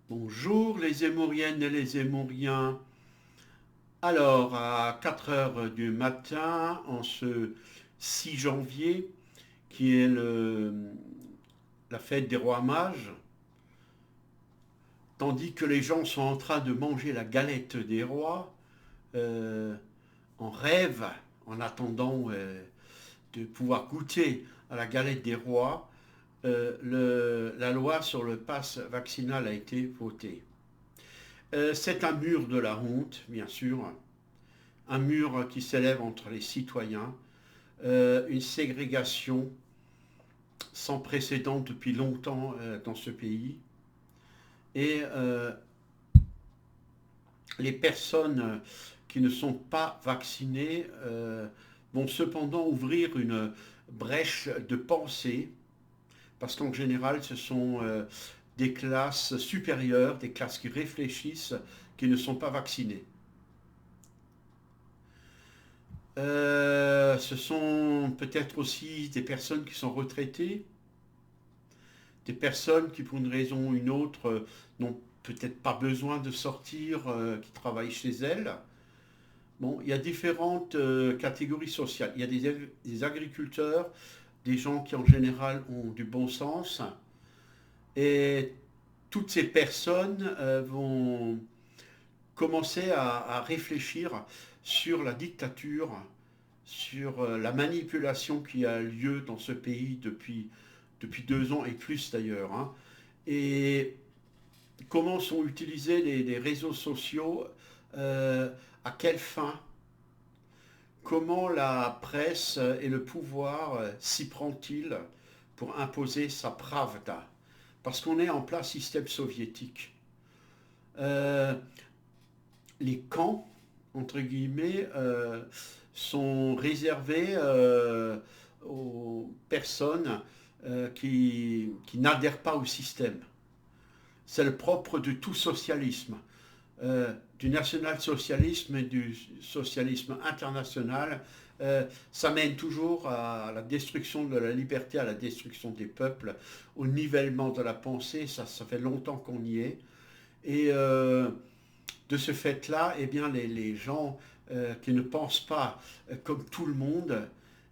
Bonjour les Émouriennes et les Émouriens. Alors, à 4 heures du matin, en ce 6 janvier, qui est la fête des rois mages, tandis que les gens sont en train de manger la galette des rois, euh, en rêve, en attendant de pouvoir goûter à la galette des rois, la loi sur le pass vaccinal a été votée. C'est un mur de la honte, bien sûr, un mur qui s'élève entre les citoyens, une ségrégation sans précédent depuis longtemps dans ce pays. Et les personnes qui ne sont pas vaccinées vont cependant ouvrir une brèche de pensée, parce qu'en général, ce sont des classes supérieures, des classes qui réfléchissent, qui ne sont pas vaccinées. Ce sont peut-être aussi des personnes qui sont retraitées, des personnes qui, pour une raison ou une autre, n'ont peut-être pas besoin de sortir, qui travaillent chez elles. Bon, il y a différentes catégories sociales. Il y a des agriculteurs, des gens qui en général ont du bon sens, et toutes ces personnes vont commencer à réfléchir sur la dictature, sur la manipulation qui a lieu dans ce pays depuis 2 ans et plus d'ailleurs, hein. Et comment sont utilisés les réseaux sociaux, euh, à quelle fin, comment la presse et le pouvoir s'y prend-il pour imposer sa pravda. Parce qu'on est en plein système soviétique. Euh, les camps, entre guillemets, sont réservés aux personnes qui n'adhèrent pas au système. C'est le propre de tout socialisme, du national-socialisme et du socialisme international. Ça mène toujours à la destruction de la liberté, à la destruction des peuples, au nivellement de la pensée. Ça fait longtemps qu'on y est. Et de ce fait-là, eh bien, les gens qui ne pensent pas comme tout le monde,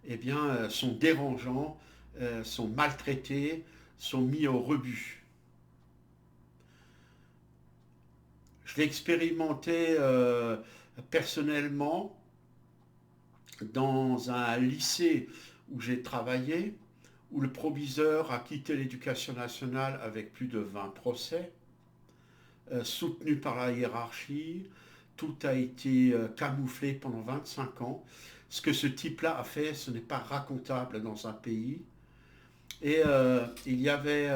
eh bien, sont dérangeants, sont maltraités, sont mis au rebut. Je l'ai expérimenté personnellement dans un lycée où j'ai travaillé, où le proviseur a quitté l'éducation nationale avec plus de 20 procès, soutenu par la hiérarchie. Tout a été camouflé pendant 25 ans. Ce que ce type-là a fait, ce n'est pas racontable dans un pays. Et il y avait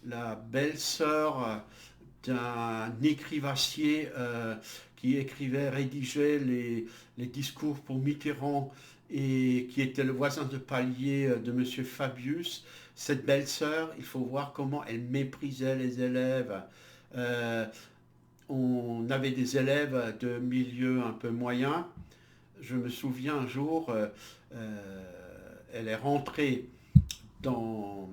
la belle-sœur d'un écrivassier qui écrivait, rédigeait les discours pour Mitterrand et qui était le voisin de palier de M. Fabius. Cette belle-sœur, il faut voir comment elle méprisait les élèves. Euh, on avait des élèves de milieu un peu moyen. Je me souviens un jour, elle est rentrée dans,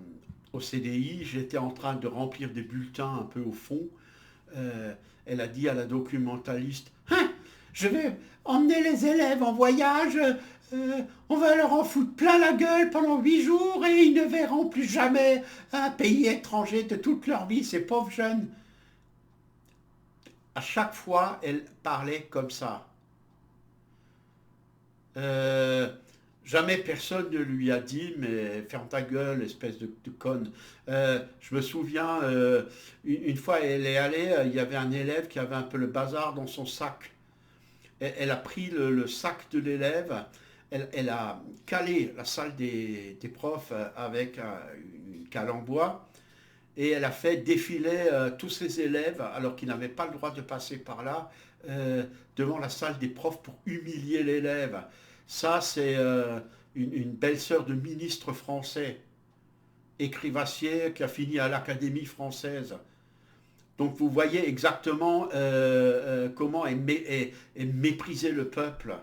au CDI, j'étais en train de remplir des bulletins un peu au fond. Elle a dit à la documentaliste, hein, je vais emmener les élèves en voyage, on va leur en foutre plein la gueule pendant 8 jours et ils ne verront plus jamais un pays étranger de toute leur vie, ces pauvres jeunes. À chaque fois, elle parlait comme ça. Euh, Jamais personne ne lui a dit, mais ferme ta gueule, espèce de conne. Je me souviens, une fois, elle est allée, il y avait un élève qui avait un peu le bazar dans son sac. Elle a pris le sac de l'élève, elle a calé la salle des profs avec une cale en bois, et elle a fait défiler tous ses élèves, alors qu'ils n'avaient pas le droit de passer par là, devant la salle des profs pour humilier l'élève. Ça, c'est une belle-sœur de ministre français, écrivassier qui a fini à l'Académie française. Donc vous voyez exactement comment est méprisé le peuple.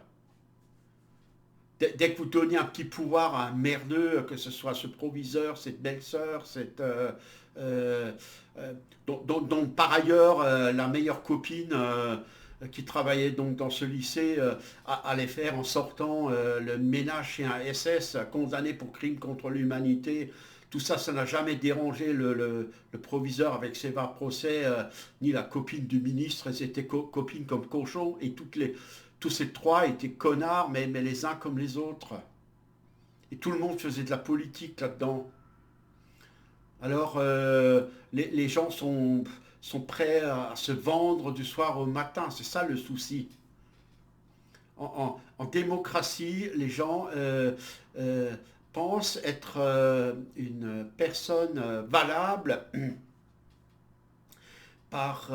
Dès que vous donnez un petit pouvoir à un merdeux, que ce soit ce proviseur, cette belle-sœur, cette euh, dont par ailleurs la meilleure copine qui travaillait donc dans ce lycée allait faire en sortant le ménage chez un SS condamné pour crime contre l'humanité. Tout ça, ça n'a jamais dérangé le proviseur avec ses va procès, ni la copine du ministre. Elles étaient copines comme cochons et tous ces trois étaient connards, mais les uns comme les autres. Et tout le monde faisait de la politique là-dedans. Alors, les gens sont prêts à se vendre du soir au matin. C'est ça le souci. En démocratie, les gens pensent être une personne valable par,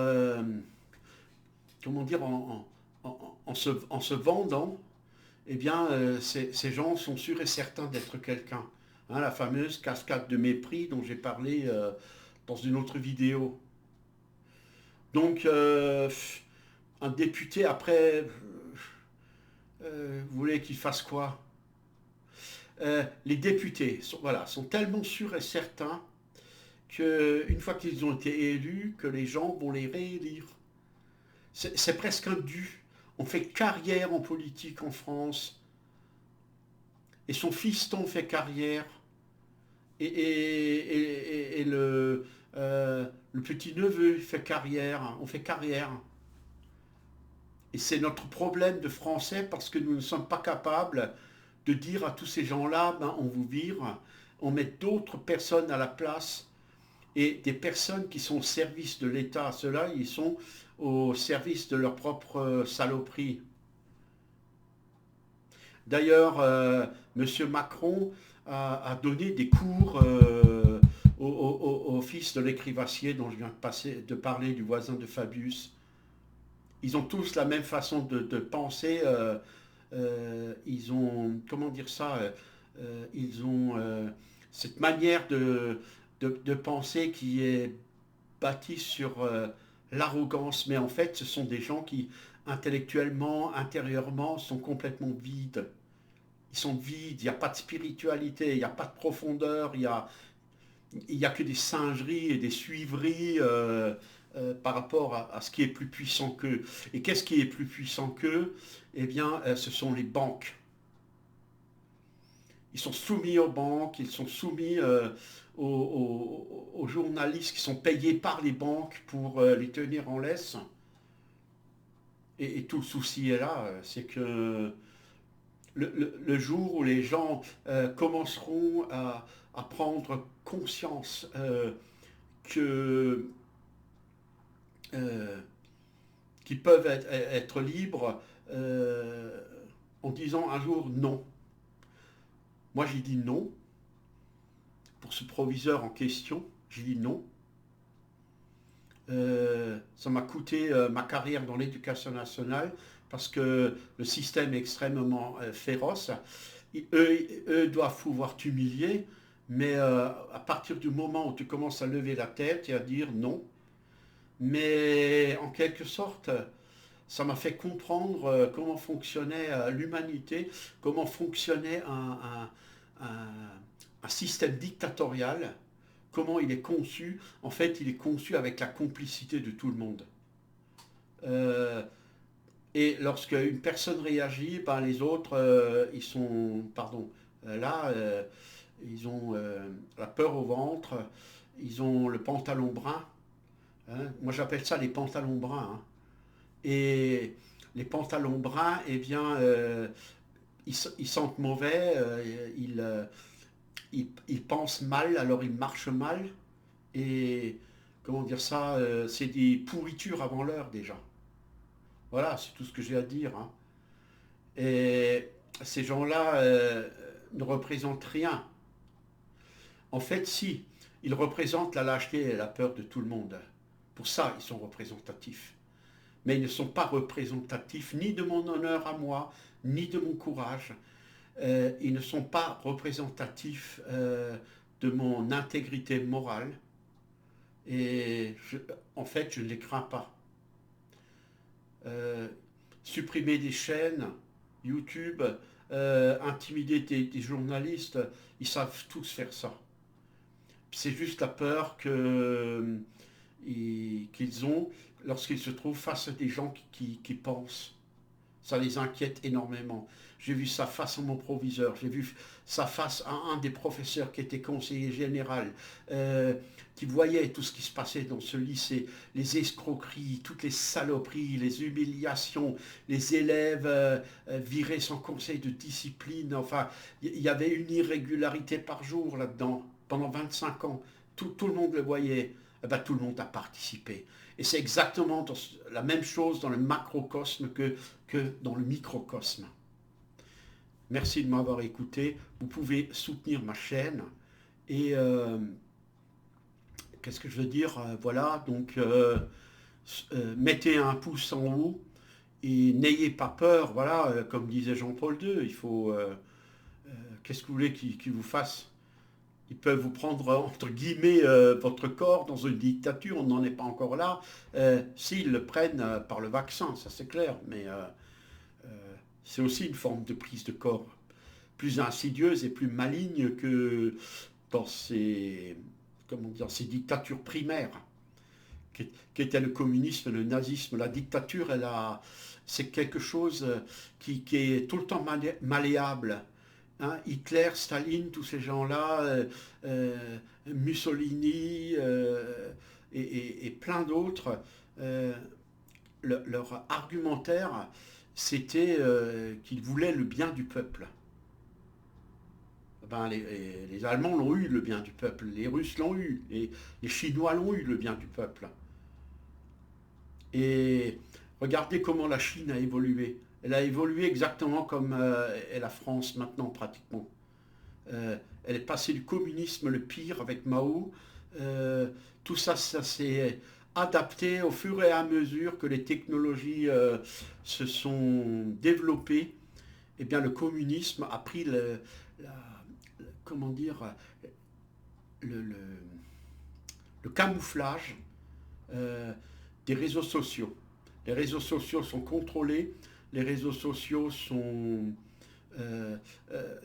comment dire, en se vendant. Eh bien, ces gens sont sûrs et certains d'être quelqu'un. Hein, la fameuse cascade de mépris dont j'ai parlé dans une autre vidéo. Donc, un député, après, vous voulez qu'il fasse quoi? Les députés voilà, sont tellement sûrs et certains qu'une fois qu'ils ont été élus, que les gens vont les réélire. C'est presque un dû. On fait carrière en politique en France. Et son fiston fait carrière. Et le petit-neveu fait carrière. On fait carrière. Et c'est notre problème de français parce que nous ne sommes pas capables de dire à tous ces gens-là, ben, on vous vire, on met d'autres personnes à la place et des personnes qui sont au service de l'État. Ceux-là, ils sont au service de leur propre saloperie. D'ailleurs, M. Macron a donné des cours au fils de l'écrivassier dont je viens de parler, du voisin de Fabius. Ils ont tous la même façon de penser. Ils ont, comment dire ça, ils ont cette manière de penser qui est bâtie sur l'arrogance. Mais en fait, ce sont des gens qui, intellectuellement, intérieurement, sont complètement vides. Ils sont vides, il n'y a pas de spiritualité, il n'y a pas de profondeur, il y a que des singeries et des suiveries par rapport à ce qui est plus puissant qu'eux. Et qu'est-ce qui est plus puissant qu'eux? Eh bien, ce sont les banques. Ils sont soumis aux banques, ils sont soumis aux journalistes qui sont payés par les banques pour les tenir en laisse. Et tout le souci est là, c'est que le jour où les gens commenceront à prendre conscience que euh, qu'ils peuvent être libres en disant un jour non. Moi j'ai dit non pour ce proviseur en question, j'ai dit non. Ça m'a coûté ma carrière dans l'éducation nationale parce que le système est extrêmement féroce. Eux doivent pouvoir t'humilier, mais à partir du moment où tu commences à lever la tête et à dire non, mais en quelque sorte, ça m'a fait comprendre comment fonctionnait l'humanité, comment fonctionnait un système dictatorial, comment il est conçu. En fait, il est conçu avec la complicité de tout le monde. Euh, et lorsque une personne réagit, ben, les autres, ils sont, pardon, là, ils ont la peur au ventre, ils ont le pantalon brun. Hein. Moi, j'appelle ça les pantalons bruns. Hein. Et les pantalons bruns, eh bien, ils sentent mauvais, ils pensent mal, alors ils marchent mal. Et comment dire ça, c'est des pourritures avant l'heure déjà. Voilà, c'est tout ce que j'ai à dire. Hein. Et ces gens-là ne représentent rien. En fait, si, ils représentent la lâcheté et la peur de tout le monde. Pour ça, ils sont représentatifs. Mais ils ne sont pas représentatifs ni de mon honneur à moi, ni de mon courage. Ils ne sont pas représentatifs de mon intégrité morale. Et en fait, je ne les crains pas. Euh, Supprimer des chaînes, YouTube, intimider des journalistes, ils savent tous faire ça. C'est juste la peur qu'ils ont lorsqu'ils se trouvent face à des gens qui pensent. Ça les inquiète énormément. J'ai vu ça face à mon proviseur, j'ai vu ça face à un des professeurs qui était conseiller général, euh, qui voyait tout ce qui se passait dans ce lycée, les escroqueries, toutes les saloperies, les humiliations, les élèves virés sans conseil de discipline. Enfin, il y avait une irrégularité par jour là-dedans, pendant 25 ans. Tout le monde le voyait. Eh ben, tout le monde a participé. Et c'est exactement la même chose dans le macrocosme que dans le microcosme. Merci de m'avoir écouté. Vous pouvez soutenir ma chaîne. Et qu'est-ce que je veux dire? Voilà, donc mettez un pouce en haut et n'ayez pas peur. Voilà, comme disait Jean-Paul II, il faut... qu'est-ce que vous voulez qu'ils vous fassent? Ils peuvent vous prendre, entre guillemets, votre corps dans une dictature, on n'en est pas encore là. S'ils le prennent par le vaccin, ça c'est clair, mais c'est aussi une forme de prise de corps plus insidieuse et plus maligne que dans ces, comment dire, ces dictatures primaires, qu'était le communisme, le nazisme. La dictature, c'est quelque chose qui est tout le temps malléable. Hein, Hitler, Staline, tous ces gens-là, Mussolini et plein d'autres, euh, leur argumentaire, c'était qu'ils voulaient le bien du peuple. Ben, les Allemands l'ont eu, le bien du peuple, les Russes l'ont eu, les Chinois l'ont eu, le bien du peuple. Et regardez comment la Chine a évolué. Elle a évolué exactement comme est la France maintenant pratiquement. Elle est passée du communisme le pire avec Mao. Tout ça, ça s'est adapté au fur et à mesure que les technologies se sont développées. Eh bien, le communisme a pris la, comment dire, le, le, le camouflage euh, des réseaux sociaux. Les réseaux sociaux sont contrôlés, les réseaux sociaux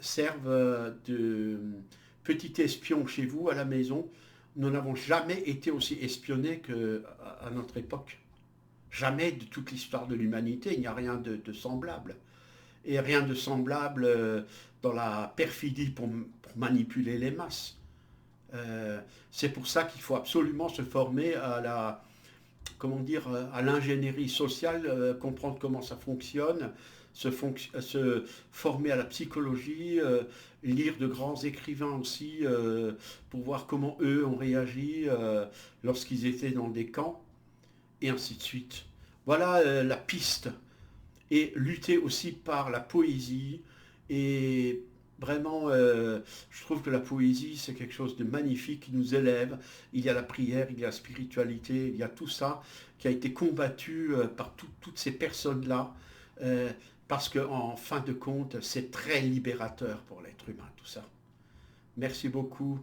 servent de petit espion chez vous à la maison. Nous n'avons jamais été aussi espionnés qu'à notre époque. Jamais de toute l'histoire de l'humanité, il n'y a rien de semblable. Et rien de semblable dans la perfidie pour manipuler les masses. C'est pour ça qu'il faut absolument se former à la, comment dire, à l'ingénierie sociale, comprendre comment ça fonctionne, se former à la psychologie, lire de grands écrivains aussi pour voir comment eux ont réagi lorsqu'ils étaient dans des camps, et ainsi de suite. Voilà la piste. Et lutter aussi par la poésie. Et vraiment, je trouve que la poésie, c'est quelque chose de magnifique qui nous élève. Il y a la prière, il y a la spiritualité, il y a tout ça qui a été combattu par toutes ces personnes-là. euh, Parce qu'en fin de compte, c'est très libérateur pour l'être humain, tout ça. Merci beaucoup.